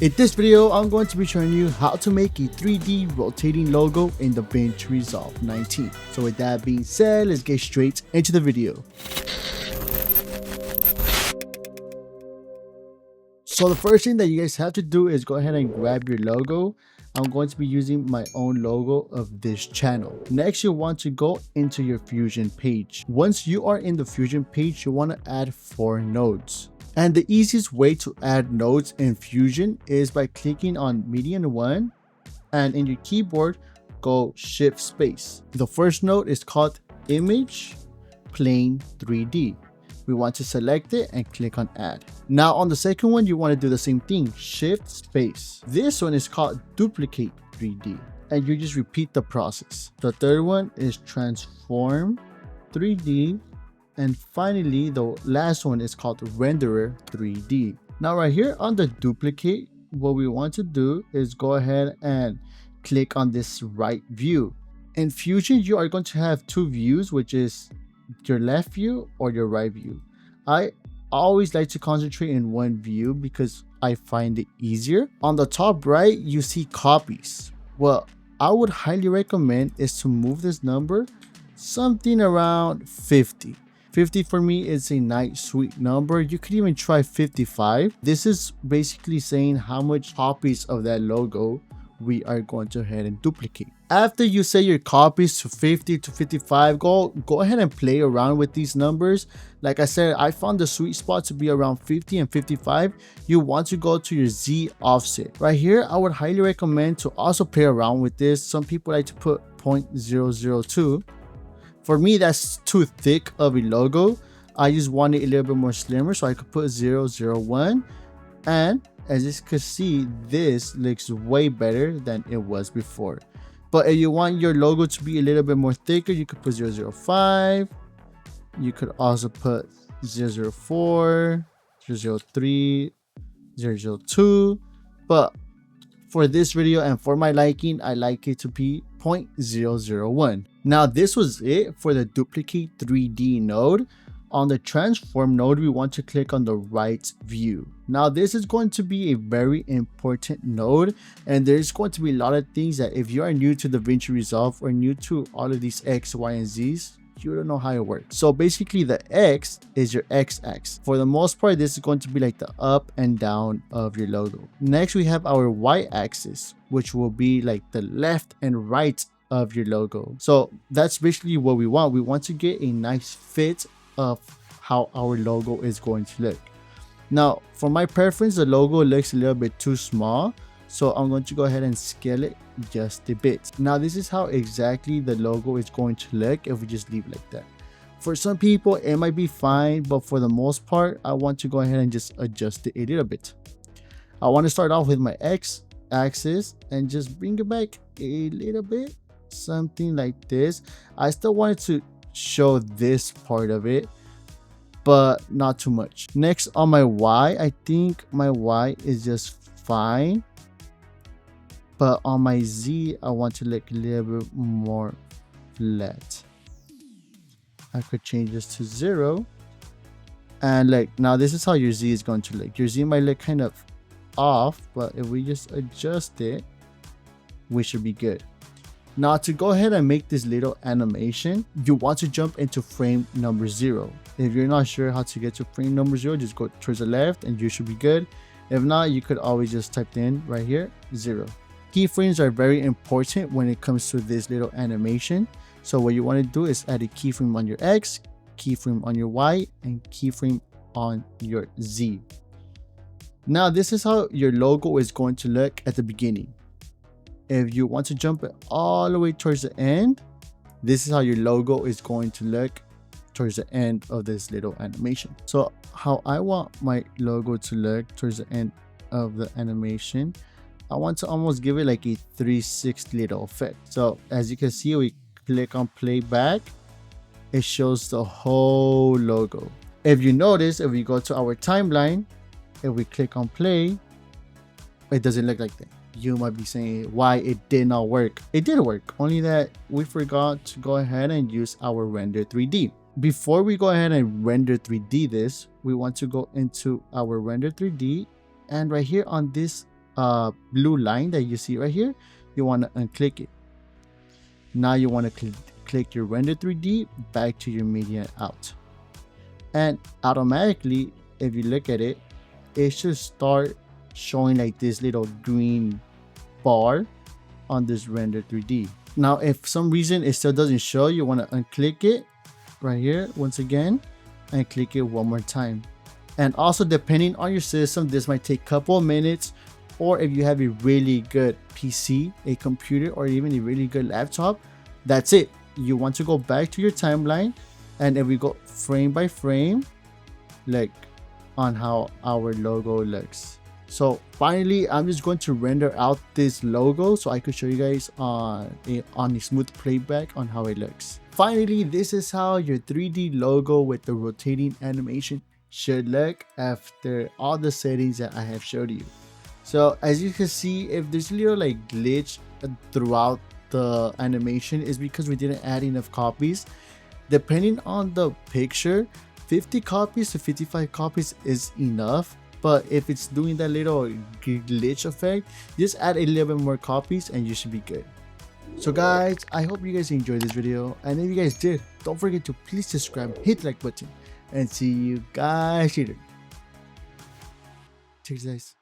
In this video, I'm going to be showing you how to make a 3D rotating logo in DaVinci Resolve 19. So with that being said, let's get straight into the video. So the first thing that you guys have to do is go ahead and grab your logo. I'm going to be using my own logo of this channel. Next, you want to go into your Fusion page. Once you are in the Fusion page, you want to add 4 nodes. And the easiest way to add nodes in Fusion is by clicking on median 1 and in your keyboard, go shift space. The first node is called image plane 3D. We want to select it and click on add. Now on the second one, you want to do the same thing, shift space. This one is called duplicate 3D and you just repeat the process. The third one is transform 3D. And finally, the last one is called renderer 3D. Now right here on the duplicate, what we want to do is go ahead and click on this right view. In Fusion, you are going to have 2 views, which is your left view or your right view. I always like to concentrate in one view because I find it easier. On the top right, you see copies. Well, I would highly recommend is to move this number something around 50. 50 for me is a nice sweet number. You could even try 55. This is basically saying how much copies of that logo we are going to head and duplicate. After you set your copies to 50 to 55, go ahead and play around with these numbers. Like I said, I found the sweet spot to be around 50 and 55. You want to go to your Z offset. Right here, I would highly recommend to also play around with this. Some people like to put 0.002. For me, that's too thick of a logo. I just want it a little bit more slimmer, so I could put 001. And as you can see, this looks way better than it was before. But if you want your logo to be a little bit more thicker, you could put 005. You could also put 004, 003, 002. But for this video and for my liking, I like it to be 0.001. Now this was it for the duplicate 3D node. On the transform node, we want to click on the right view. Now this is going to be a very important node, and there's going to be a lot of things that if you are new to DaVinci Resolve or new to all of these X, Y, and Z's, you don't know how it works. So basically the X is your X-axis. For the most part, this is going to be like the up and down of your logo. Next, we have our Y-axis, which will be like the left and right of your logo. So that's basically what we want. We want to get a nice fit of how our logo is going to look. Now, for my preference, the logo looks a little bit too small. So I'm going to go ahead and scale it just a bit. Now this is how exactly the logo is going to look if we just leave it like that. For some people, it might be fine, but for the most part, I want to go ahead and just adjust it a little bit. I want to start off with my X axis and just bring it back a little bit, something like this. I still wanted to show this part of it, but not too much. Next on my Y, I think my Y is just fine. But on my Z, I want to look a little bit more flat. I could change this to 0. And like now this is how your Z is going to look. Your Z might look kind of off, but if we just adjust it, we should be good. Now to go ahead and make this little animation, you want to jump into frame number 0. If you're not sure how to get to frame number 0, just go towards the left and you should be good. If not, you could always just type in right here 0. Keyframes are very important when it comes to this little animation. So what you want to do is add a keyframe on your X, keyframe on your Y, and keyframe on your Z. Now this is how your logo is going to look at the beginning. If you want to jump it all the way towards the end, this is how your logo is going to look towards the end of this little animation. So how I want my logo to look towards the end of the animation, I want to almost give it like a 360 little effect. So as you can see, we click on playback, it shows the whole logo. If you notice, if we go to our timeline, if we click on play, it doesn't look like that. You might be saying why it did not work. It did work, only that we forgot to go ahead and use our render 3D. Before we go ahead and render 3D this, we want to go into our render 3D, and right here on this blue line that you see right here, you want to unclick it. Now you want to click your render 3D back to your media out, and automatically, if you look at it, it should start showing like this little green bar on this render 3D. Now if some reason it still doesn't show, you want to unclick it right here once again and click it one more time. And also, depending on your system, this might take a couple of minutes, or if you have a really good PC, a computer, or even a really good laptop, that's it. You want to go back to your timeline, and if we go frame by frame, like on how our logo looks. So finally, I'm just going to render out this logo so I could show you guys on a smooth playback on how it looks. Finally, this is how your 3D logo with the rotating animation should look after all the settings that I have showed you. So as you can see, if there's a little like glitch throughout the animation, is because we didn't add enough copies. Depending on the picture, 50 copies to 55 copies is enough. But if it's doing that little glitch effect, just add a little bit more copies and you should be good. So guys, I hope you guys enjoyed this video, and if you guys did, don't forget to please subscribe, hit the like button, and see you guys later. Cheers guys.